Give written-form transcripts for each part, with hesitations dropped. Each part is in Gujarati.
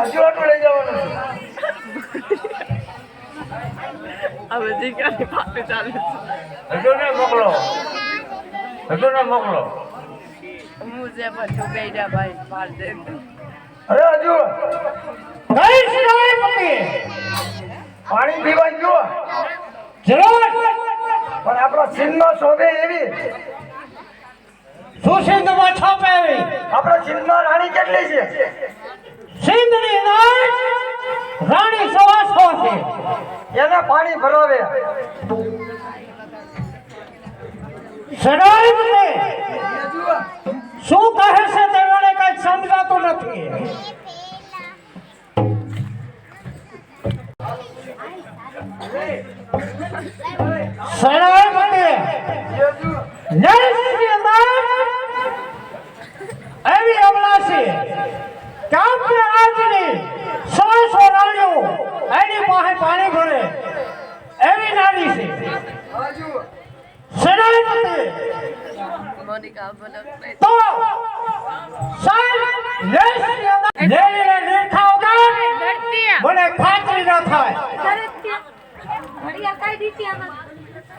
હજુ આટલું લઈ જવાનું હવે દીકરાની પાસે ચાલે છે હજુ ને મોકલો હું જે બધું બેડા ભાઈ પાર દે અરે હજુ કઈ સિવાય પતિ પાણી પીવા જો જરૂર પણ આપણો સિંહમાં શોભે એવી સુસિંધમાં છાપે એવી આપણો સિંહમાં રાણી કેટલી છે સિંધની અંદર રાણી સવાસો છે એને પાણી ભરાવે સડાઈ મને શું કહે છે તે મને કઈ સમજાતું નથી સડાઈ મને નેસની અંદર એવી અમલા છે કાપ્ય રાજની સવાસો રાણીઓ એની પાસે પાણી ભરે એવી નારી છે સડાઈ મને મોનિકા બોલો તો સાલ નેસની અંદર લેલીને નિરખાવ કર મને ખાતરી ન થાય ઘડિયાળ કઈ દીધી આમાં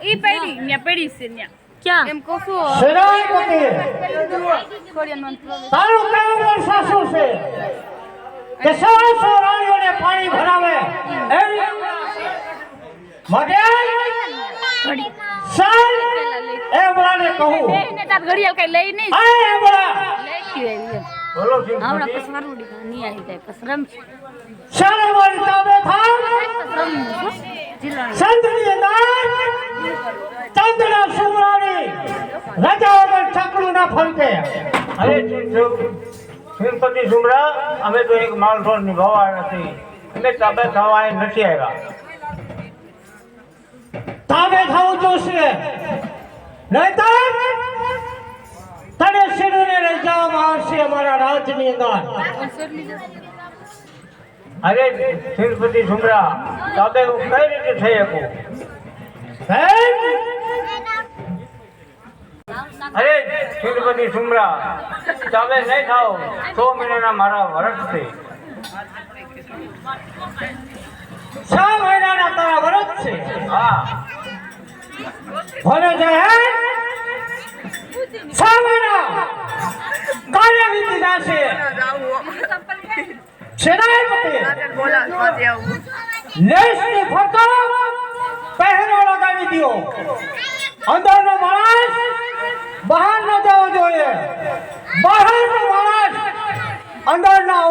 ઈ પડી ને પડી છે ને ક્યાં એમ કોસો સડાઈ મને કોરિયન મંત્ર તારું કેવું વર્ષા શું છે કે સવાસો રાણીઓને પાણી ભરાવે એવી માટે સાલ એ બળાને કહું એને તાર ઘડિયાળ કઈ લઈ નહીં આ એ બળા લેતી આવી બોલો હમણાં પછી મારું નહીં આવી જાય પછી રમ શાને મારી તાબે થાવ જિલ્લાની સંતની અંદર ચંદ્રના સુમરાની રજા વગર ચકડું ના ફરકે અરે શ્રીપતિ સુમરા અમે તો એક માણસો નિભાવવા નથી અમે તાબે થવા નથી આવ્યા તાબે થવું જોશે નહીતર તને શિરોને લઈ જવામાં આવશે અમારા રાજની અંદર અરે શ્રીપતિ સુમરા તાબે હું કઈ રીતે થઈ શકું અરે શ્રીપતિ સુમરા તાબે નહીં થાવ 100 મહિનાના મારા વર્ષ છે 6 મહિનાના તારા વરસ છે હા ભલે જાય 6 મહિના કાર્ય વીતી જશે શેરાય પતે બોલા સ્વાદે આવું લેસની ફરતો પહેરો લગાવી દિયો અંદરનો માણસ બહાર ન જવો જોઈએ બહારનો માણસ અંદર ના